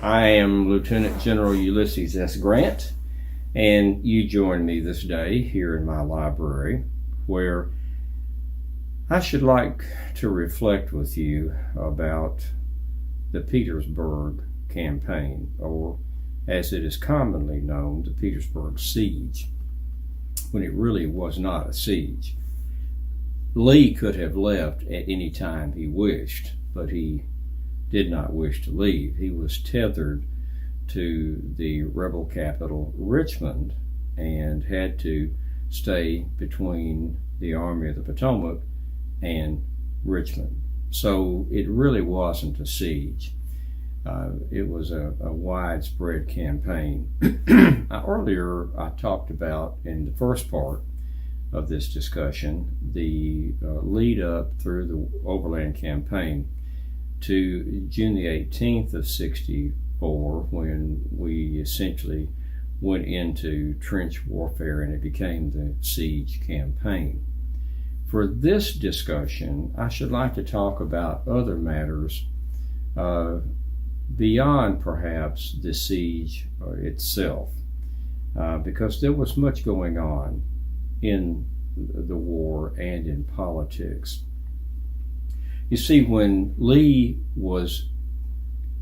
I am Lieutenant General Ulysses S. Grant, and you join me this day here in my library, where I should like to reflect with you about the Petersburg Campaign, or as it is commonly known, the Petersburg Siege, when it really was not a siege. Lee could have left at any time he wished, but he did not wish to leave. He was tethered to the rebel capital, Richmond, and had to stay between the Army of the Potomac and Richmond. So it really wasn't a siege. It was a widespread campaign. Earlier, I talked about, in the first part of this discussion, the lead up through the Overland Campaign to June the 18th of 64, when we essentially went into trench warfare and it became the siege campaign. For this discussion, I should like to talk about other matters beyond perhaps the siege itself, because there was much going on in the war and in politics. You see, when Lee was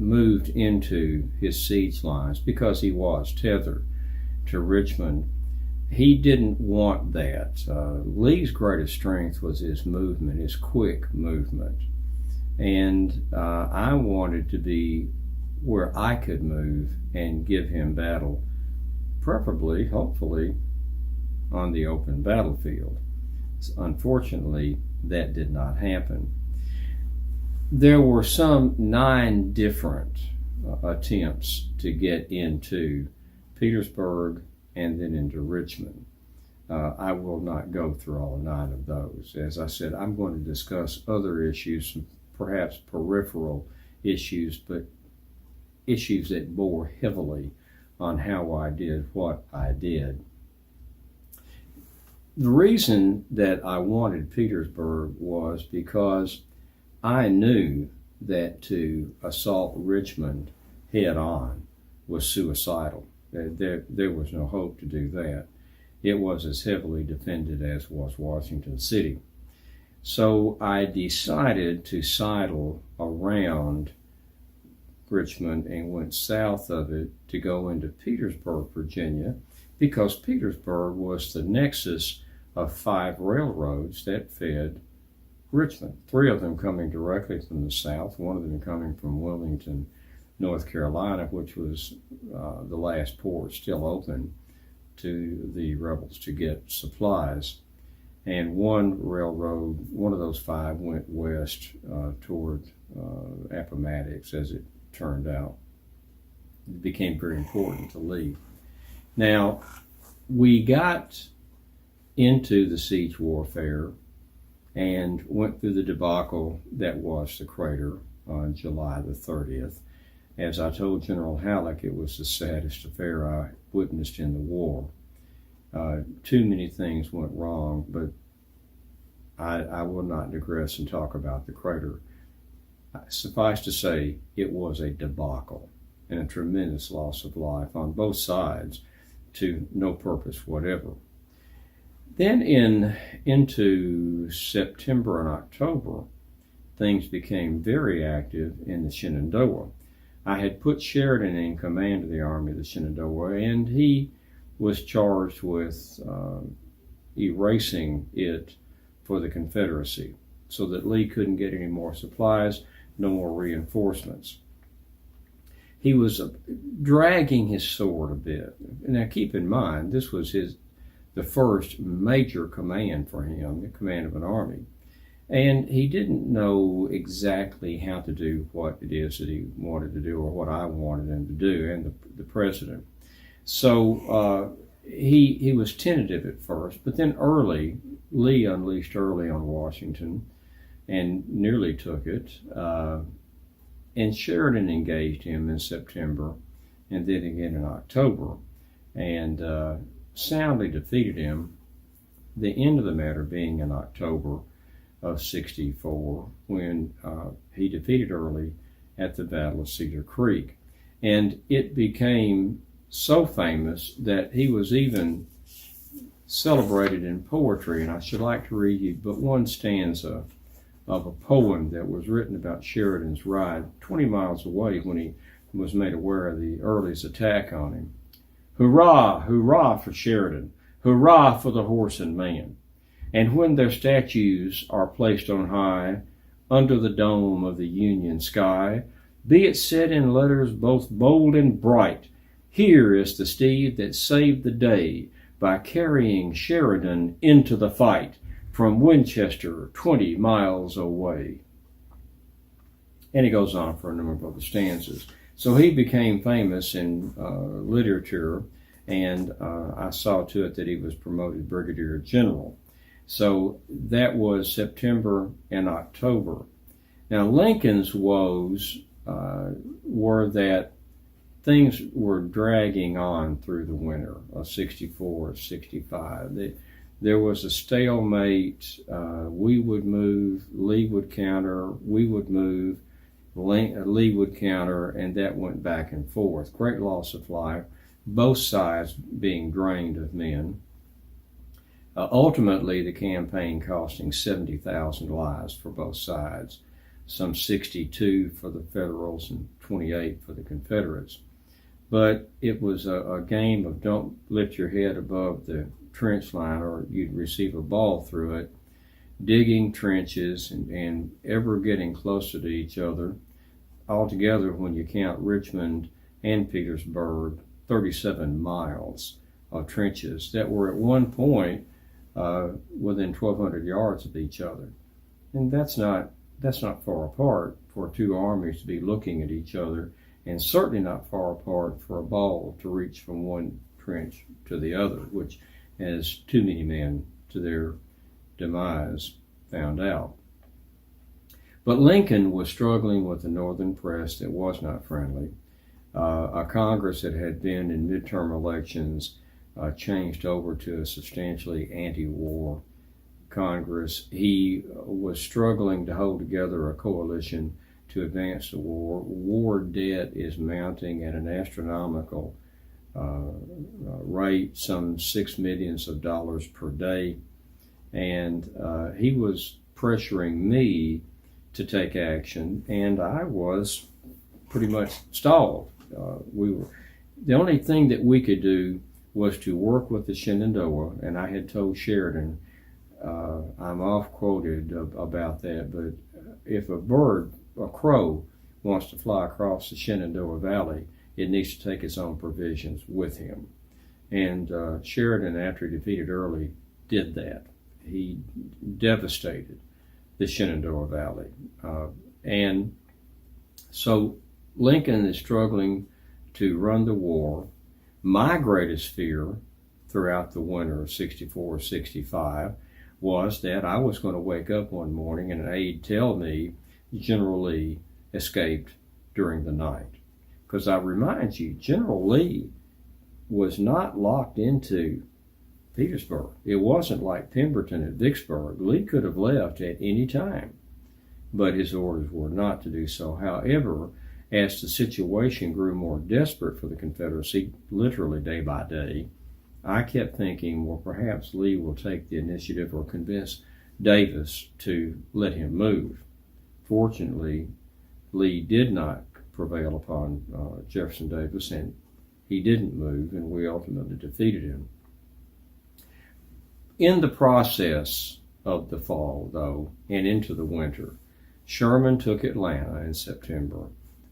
moved into his siege lines, because he was tethered to Richmond, he didn't want that. Lee's greatest strength was his movement, his quick movement. And I wanted to be where I could move and give him battle, preferably, hopefully, on the open battlefield. Unfortunately, that did not happen. There were some 9 different attempts to get into Petersburg and then into Richmond. I will not go through all 9 of those. As I said, I'm going to discuss other issues, perhaps peripheral issues, but issues that bore heavily on how I did what I did. The reason that I wanted Petersburg was because I knew that to assault Richmond head on was suicidal. There was no hope to do that. It was as heavily defended as was Washington City. So I decided to sidle around Richmond and went south of it to go into Petersburg, Virginia, because Petersburg was the nexus of 5 railroads that fed Richmond, 3 of them coming directly from the south, 1 of them coming from Wilmington, North Carolina, which was the last port still open to the rebels to get supplies. And 1 railroad, 1 of those 5, went west toward Appomattox, as it turned out. It became very important to Lee. Now, we got into the siege warfare and went through the debacle that was the crater on July the 30th. As I told General Halleck, it was the saddest affair I witnessed in the war. Too many things went wrong, but I will not digress and talk about the crater. Suffice to say, it was a debacle and a tremendous loss of life on both sides to no purpose whatever. Then into September and October, things became very active in the Shenandoah. I had put Sheridan in command of the Army of the Shenandoah, and he was charged with erasing it for the Confederacy so that Lee couldn't get any more supplies, no more reinforcements. He was dragging his sword a bit. Now keep in mind, this was the first major command for him, the command of an army. And he didn't know exactly how to do what it is that he wanted to do, or what I wanted him to do, and the president. So he was tentative at first, but then Lee unleashed early on Washington and nearly took it. And Sheridan engaged him in September and then again in October, and soundly defeated him, the end of the matter being in October of 64, when he defeated Early at the Battle of Cedar Creek. And it became so famous that he was even celebrated in poetry. And I should like to read you but one stanza of a poem that was written about Sheridan's ride 20 miles away when he was made aware of the Early's attack on him. Hurrah, hurrah for Sheridan, hurrah for the horse and man. And when their statues are placed on high, under the dome of the Union sky, be it said in letters both bold and bright, here is the steed that saved the day by carrying Sheridan into the fight from Winchester 20 miles away. And he goes on for a number of other stanzas. So he became famous in literature, and I saw to it that he was promoted brigadier general. So that was September and October. Now Lincoln's woes were that things were dragging on through the winter of 64, 65. There was a stalemate. We would move, Lee would counter, we would move, Lee would counter, and that went back and forth. Great loss of life, both sides being drained of men. Ultimately, the campaign costing 70,000 lives for both sides, some 62 for the Federals and 28 for the Confederates. But it was a game of don't lift your head above the trench line or you'd receive a ball through it, digging trenches and ever getting closer to each other. Altogether, when you count Richmond and Petersburg, 37 miles of trenches that were at one point within 1,200 yards of each other. And that's not far apart for two armies to be looking at each other, and certainly not far apart for a ball to reach from one trench to the other, which, as too many men to their demise found out. But Lincoln was struggling with a northern press that was not friendly, a Congress that had been in midterm elections changed over to a substantially anti-war Congress. He was struggling to hold together a coalition to advance the war. War debt is mounting at an astronomical rate, some $6 million per day. And he was pressuring me to take action, and I was pretty much stalled. The only thing that we could do was to work with the Shenandoah, and I had told Sheridan, I'm off-quoted about that, but if a crow wants to fly across the Shenandoah Valley, it needs to take its own provisions with him. And Sheridan, after he defeated Early, did that. He devastated the Shenandoah Valley. And so Lincoln is struggling to run the war. My greatest fear throughout the winter of 64, 65 was that I was going to wake up one morning and an aide tell me General Lee escaped during the night. Because I remind you, General Lee was not locked into Petersburg. It wasn't like Pemberton at Vicksburg. Lee could have left at any time, but his orders were not to do so. However, as the situation grew more desperate for the Confederacy, literally day by day, I kept thinking, well, perhaps Lee will take the initiative or convince Davis to let him move. Fortunately, Lee did not prevail upon Jefferson Davis, and he didn't move, and we ultimately defeated him. In the process of the fall, though, and into the winter, Sherman took Atlanta in September.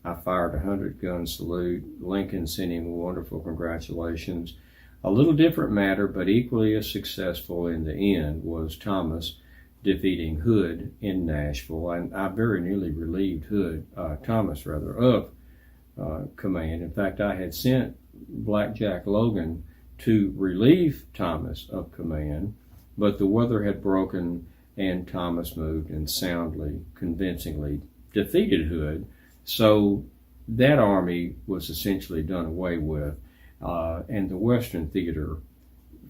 I fired a 100-gun salute. Lincoln sent him wonderful congratulations. A little different matter, but equally as successful in the end, was Thomas defeating Hood in Nashville. And I very nearly relieved Thomas of command. In fact, I had sent Black Jack Logan to relieve Thomas of command, but the weather had broken and Thomas moved and soundly, convincingly defeated Hood. So that army was essentially done away with, and the Western Theater,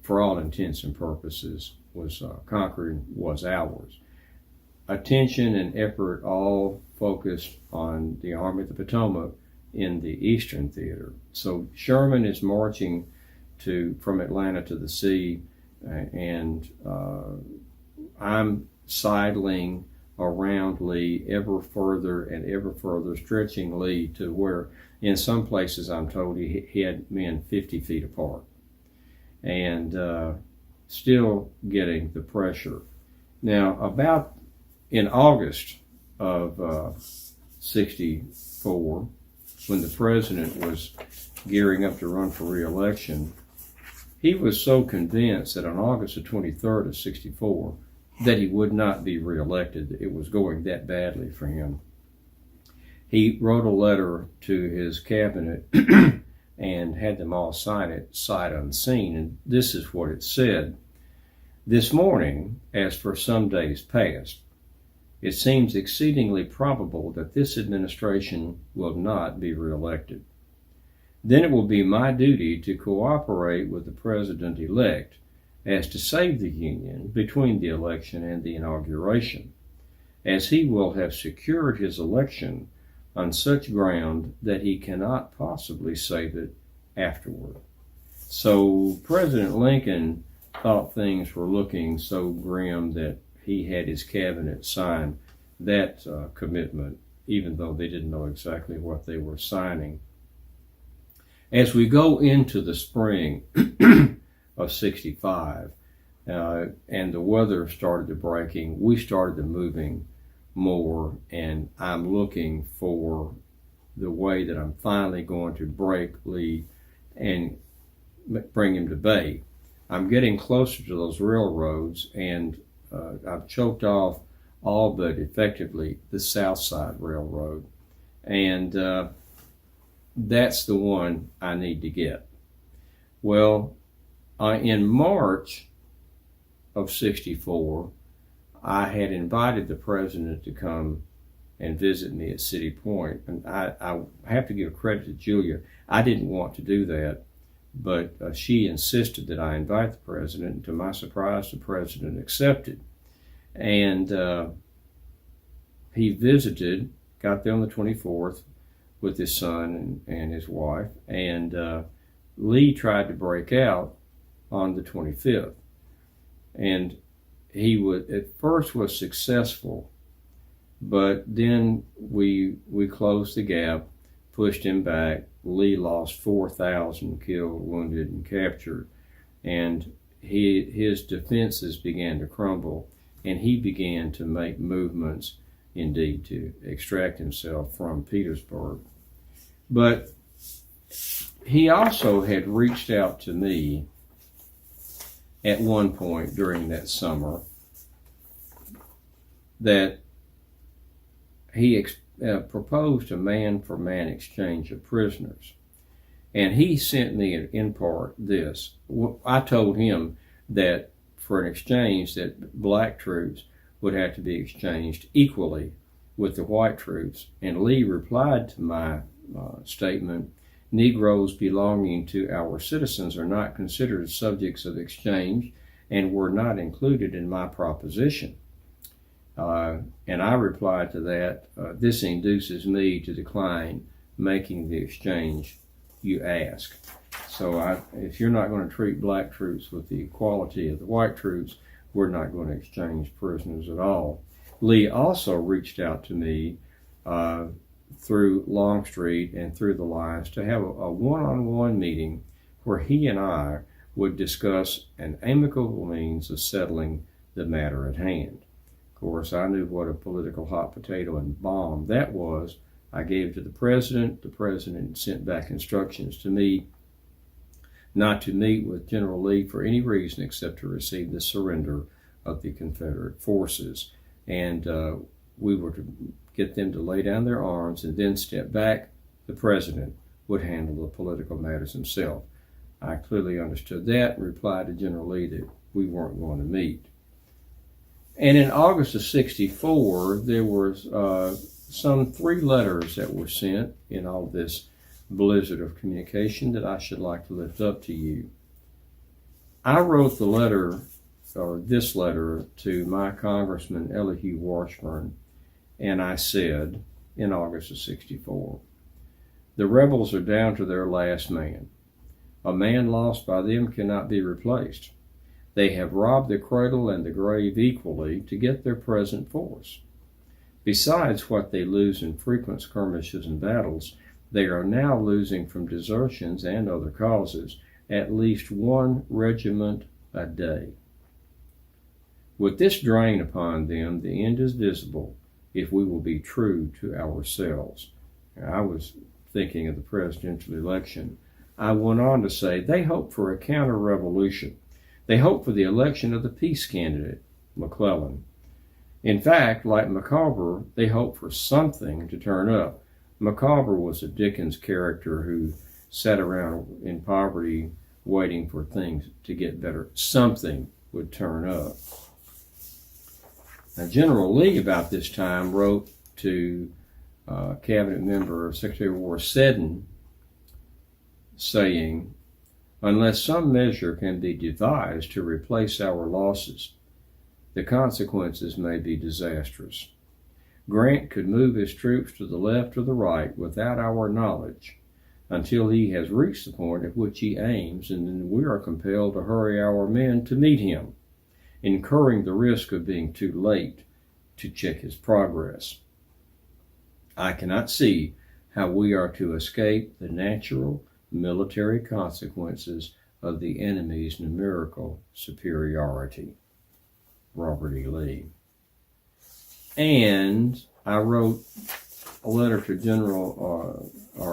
for all intents and purposes, was conquered and was ours. Attention and effort all focused on the Army of the Potomac in the Eastern Theater. So Sherman is marching from Atlanta to the sea, and I'm sidling around Lee ever further and ever further, stretching Lee to where in some places I'm told he had men 50 feet apart, and still getting the pressure. Now, about in August of 64, when the president was gearing up to run for re-election, he was so convinced that on August the 23rd of 64 that he would not be reelected. It was going that badly for him. He wrote a letter to his cabinet and had them all sign it sight unseen. And this is what it said. This morning, as for some days past, it seems exceedingly probable that this administration will not be reelected. Then it will be my duty to cooperate with the president-elect as to save the Union between the election and the inauguration, as he will have secured his election on such ground that he cannot possibly save it afterward. So President Lincoln thought things were looking so grim that he had his cabinet sign that commitment, even though they didn't know exactly what they were signing. As we go into the spring of 65, and the weather started to breaking, we started to moving more, and I'm looking for the way that I'm finally going to break Lee and bring him to bay. I'm getting closer to those railroads, and I've choked off all but effectively the South Side Railroad, and that's the one I need to get. Well, in March of 64, I had invited the president to come and visit me at City Point, and I have to give credit to Julia. I didn't want to do that, but she insisted that I invite the president, and to my surprise, the president accepted. And he visited, got there on the 24th with his son and his wife, and Lee tried to break out on the 25th. And he at first was successful, but then we closed the gap, pushed him back. Lee lost 4,000 killed, wounded, and captured, and his defenses began to crumble, and he began to make movements, indeed, to extract himself from Petersburg. But he also had reached out to me at one point during that summer that he proposed a man-for-man exchange of prisoners. And he sent me in part this. I told him that for an exchange that black troops would have to be exchanged equally with the white troops. And Lee replied to my statement, "Negroes belonging to our citizens are not considered subjects of exchange and were not included in my proposition." And I replied to that, "This induces me to decline making the exchange you ask." So if you're not going to treat black troops with the equality of the white troops, we're not going to exchange prisoners at all. Lee also reached out to me through Longstreet and through the lines to have a one-on-one meeting where he and I would discuss an amicable means of settling the matter at hand. Of course, I knew what a political hot potato and bomb that was. I gave it to the president. The president sent back instructions to me not to meet with General Lee for any reason except to receive the surrender of the Confederate forces. And we were to get them to lay down their arms and then step back. The president would handle the political matters himself. I clearly understood that and replied to General Lee that we weren't going to meet. And in August of 64, there was some 3 letters that were sent in all this blizzard of communication that I should like to lift up to you. I wrote the letter, or this letter, to my Congressman Elihu Washburn, and I said in August of 64, The rebels are down to their last man. A man lost by them cannot be replaced. They have robbed the cradle and the grave equally to get their present force. Besides what they lose in frequent skirmishes and battles, they are now losing from desertions and other causes at least one regiment a day. With this drain upon them, the end is visible if we will be true to ourselves. I was thinking of the presidential election. I went on to say they hope for a counter-revolution. They hope for the election of the peace candidate, McClellan. In fact, like Micawber, they hope for something to turn up. Micawber was a Dickens character who sat around in poverty waiting for things to get better. Something would turn up. Now, General Lee about this time wrote to Cabinet member Secretary of War Seddon saying, unless some measure can be devised to replace our losses, the consequences may be disastrous. Grant could move his troops to the left or the right without our knowledge until he has reached the point at which he aims, and then we are compelled to hurry our men to meet him, incurring the risk of being too late to check his progress. I cannot see how we are to escape the natural military consequences of the enemy's numerical superiority. Robert E. Lee. And I wrote a letter to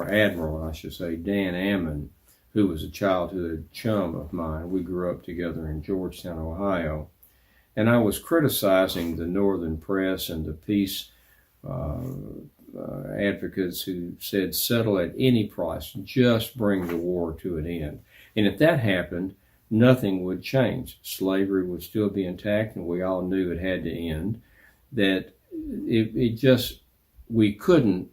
Admiral, I should say, Dan Ammon, who was a childhood chum of mine. We grew up together in Georgetown, Ohio. And I was criticizing the Northern press and the peace advocates who said, settle at any price, just bring the war to an end. And if that happened, nothing would change. Slavery would still be intact, and we all knew it had to end. That we couldn't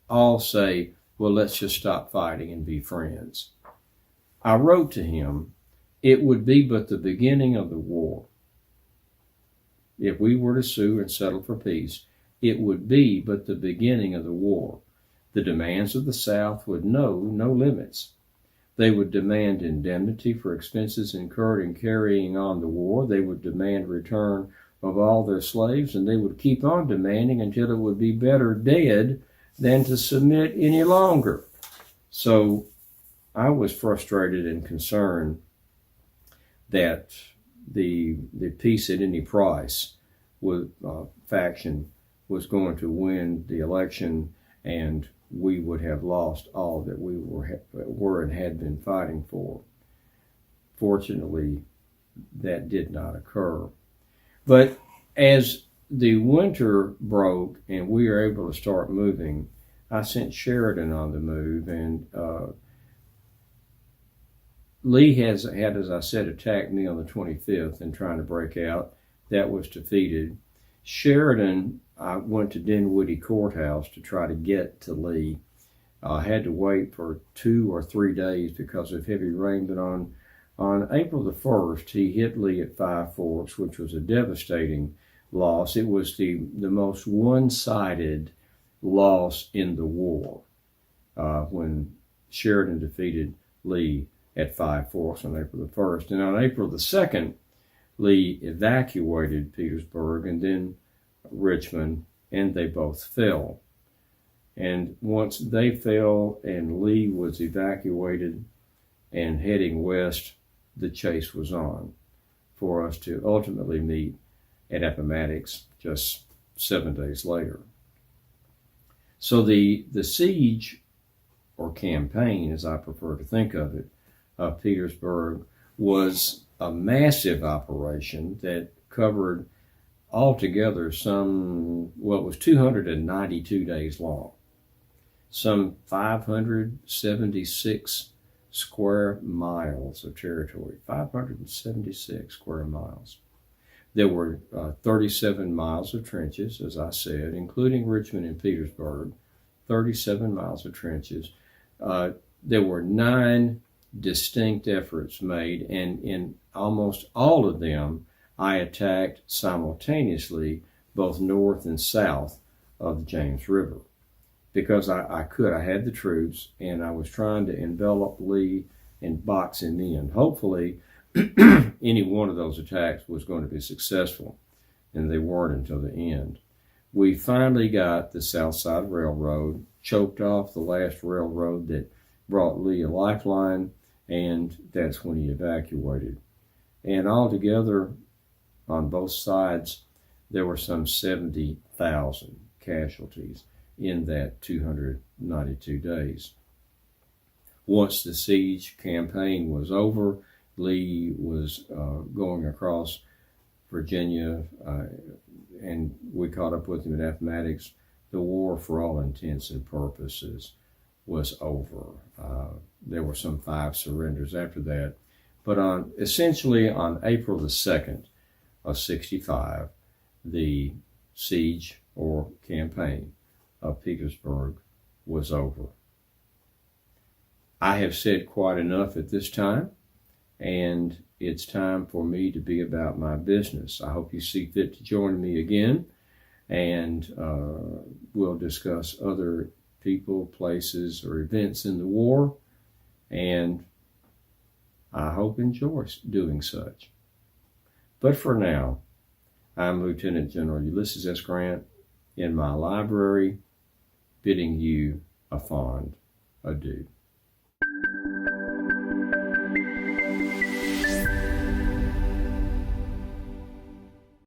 all say, well, let's just stop fighting and be friends. I wrote to him, it would be but the beginning of the war. If we were to sue and settle for peace, it would be but the beginning of the war. The demands of the South would know no limits. They would demand indemnity for expenses incurred in carrying on the war. They would demand return of all their slaves, and they would keep on demanding until it would be better dead than to submit any longer. So I was frustrated and concerned that the peace at any price faction was going to win the election, and we would have lost all that we were and had been fighting for. Fortunately, that did not occur. But as the winter broke and we were able to start moving, I sent Sheridan on the move, and Lee had, as I said, attacked me on the 25th and trying to break out. That was defeated. Sheridan, I went to Dinwiddie Courthouse to try to get to Lee. I had to wait for 2 or 3 days because of heavy rain, but on April the 1st, he hit Lee at Five Forks, which was a devastating loss. It was the most one-sided loss in the war when Sheridan defeated Lee at Five Forks on April the 1st. And on April the 2nd, Lee evacuated Petersburg and then Richmond, and they both fell. And once they fell and Lee was evacuated and heading west, the chase was on for us to ultimately meet at Appomattox just 7 days later. So the siege, or campaign as I prefer to think of it, of Petersburg was a massive operation that covered altogether it was 292 days long, some 576 square miles of territory, 576 square miles. There were 37 miles of trenches, as I said, including Richmond and Petersburg, 37 miles of trenches. There were 9 distinct efforts made, and in almost all of them, I attacked simultaneously both north and south of the James River. because I could. I had the troops, and I was trying to envelop Lee and box him in. Hopefully, any one of those attacks was going to be successful, and they weren't until the end. We finally got the South Side Railroad, choked off the last railroad that brought Lee a lifeline, and that's when he evacuated. And altogether, on both sides, there were some 70,000 casualties in that 292 days. Once the siege campaign was over, Lee was going across Virginia, and we caught up with him in Appomattox. The war, for all intents and purposes, was over. There were some 5 surrenders after that. But essentially on April the 2nd of 65, the siege or campaign of Petersburg was over. I have said quite enough at this time, and it's time for me to be about my business. I hope you see fit to join me again, and we'll discuss other people, places, or events in the war, and I hope enjoy doing such. But for now, I'm Lieutenant General Ulysses S. Grant in my library, bidding you a fond adieu.